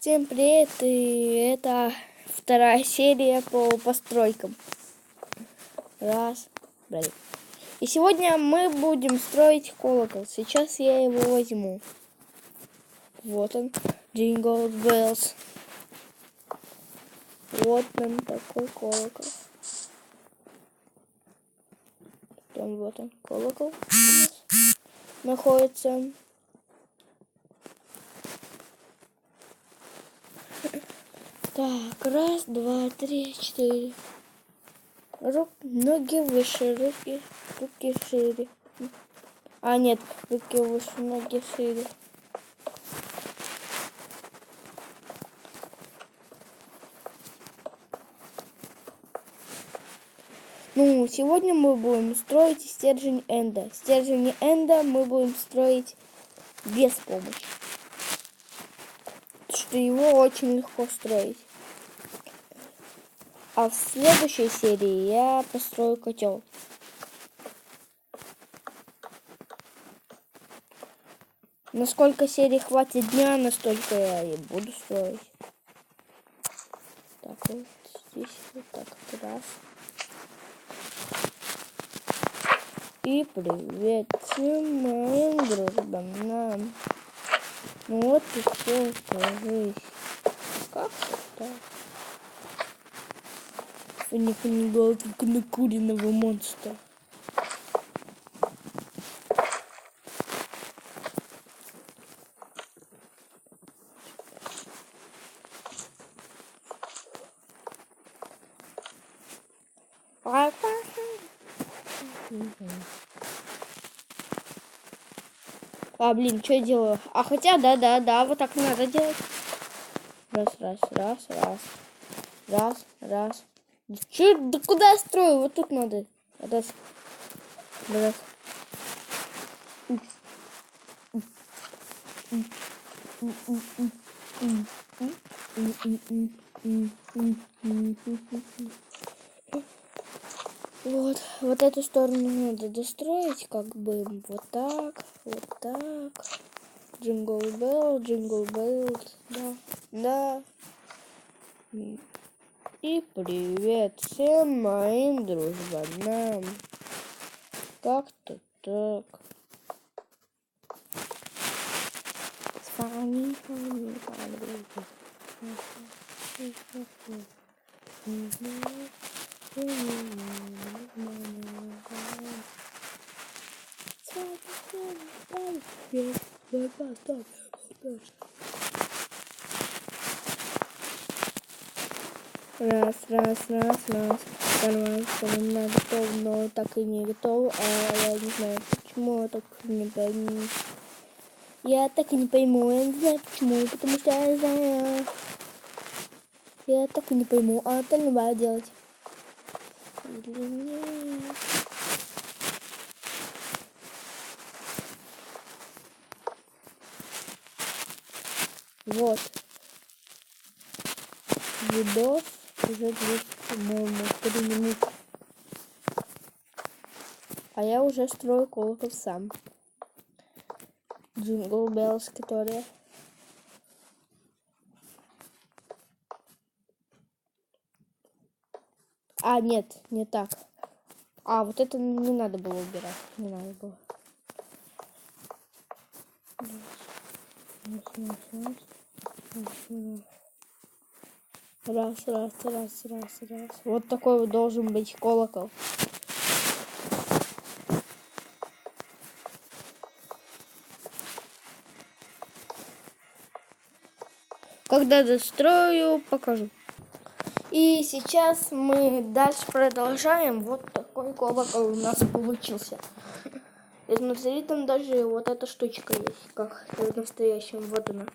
Всем привет, и это вторая серия по постройкам. Блин. И сегодня мы будем строить колокол. Сейчас я его возьму. Вот он, Jingle Bells. Вот он, такой колокол. Вот он, колокол у нас находится. Так, раз, два, три, четыре. Ноги выше, руки шире. А, нет, руки выше, ноги шире. Ну, сегодня мы будем строить стержень Энда. Стержень Энда мы будем строить без помощи. Потому что его очень легко строить. А в следующей серии я построю котел. Насколько серий хватит дня, настолько я и буду строить. Так, вот здесь вот так вот раз. И привет всем моим дружбам. Ну вот и все, кажись. Как это? Фуни голова, как накуренного монстра. А, блин, что я делаю? А хотя, да, вот так надо делать. Раз. Чё, да куда я строю? Вот тут надо. Раз. Вот эту сторону надо достроить, как бы вот так. Джингл белл, да. И привет всем моим дружбам. Как-то так. Фанни. Раз. Нормально, готов, но так и не готов. А я не знаю, почему я так не пойму. Я так и не пойму, я не знаю почему, потому что я знаю. Я так и не пойму, а это не надо делать. Или нет? Вот. Видос уже 200, по-моему, 3 минуты. А я уже строю колокол сам. Jingle Bells, которая... А, нет, не так. А, вот это не надо было убирать. Не надо было. Раз. Вот такой вот должен быть колокол. Когда дострою, покажу. И сейчас мы дальше продолжаем. Вот такой колокол у нас получился. И смотри, там даже вот эта штучка есть, как в настоящем. Вот она.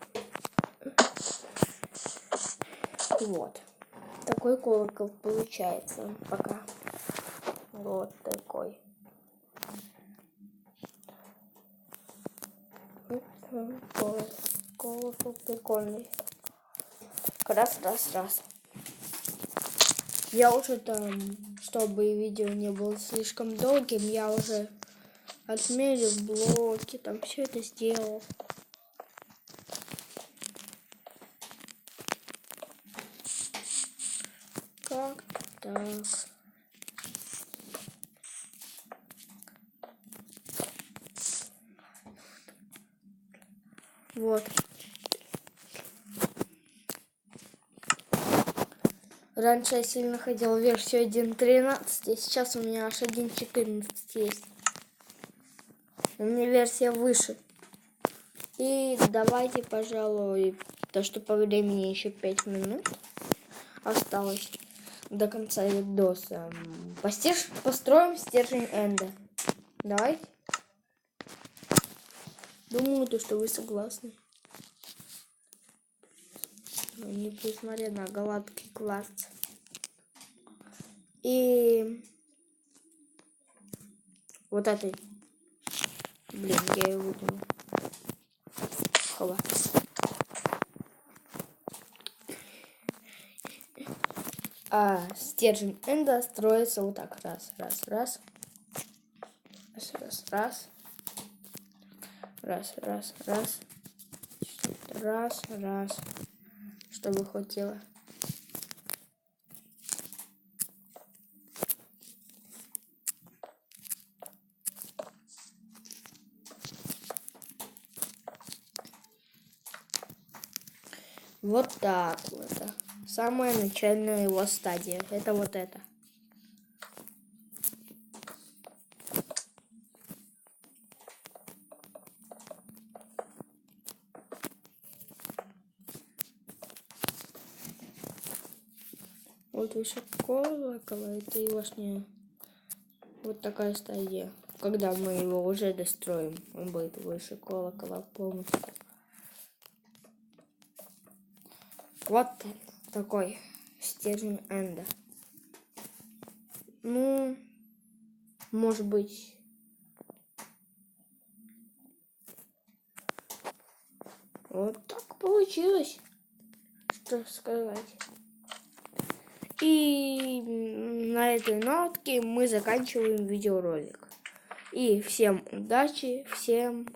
Вот. Такой колокол получается пока. Вот такой. Колокол прикольный. Раз. Я уже там, чтобы видео не было слишком долгим, я уже отмерил блоки, там все это сделал. так, так. Вот. Раньше я сильно хотел версию 1.13, а сейчас у меня аж 1.14 есть. У меня версия выше. И давайте, пожалуй, то, что по времени еще 5 минут осталось до конца видоса. Построим стержень Энда. Давайте. Думаю, то, что вы согласны. Не посмотри на гладкий класс. И вот этой. Блин, я ее выкинул. Хова. А стержень Энда строится вот так. Раз, раз, раз. Раз, раз, раз. Раз, раз, раз. Раз, раз. Чтобы хватило. Вот так вот. Самая начальная его стадия. Это вот это. Вот выше колокола, это его вот такая стадия. Когда мы его уже достроим, он будет выше колокола полностью. Вот такой стержень Энда. Ну, может быть, вот так получилось, что сказать. И на этой нотке мы заканчиваем видеоролик. И всем удачи, всем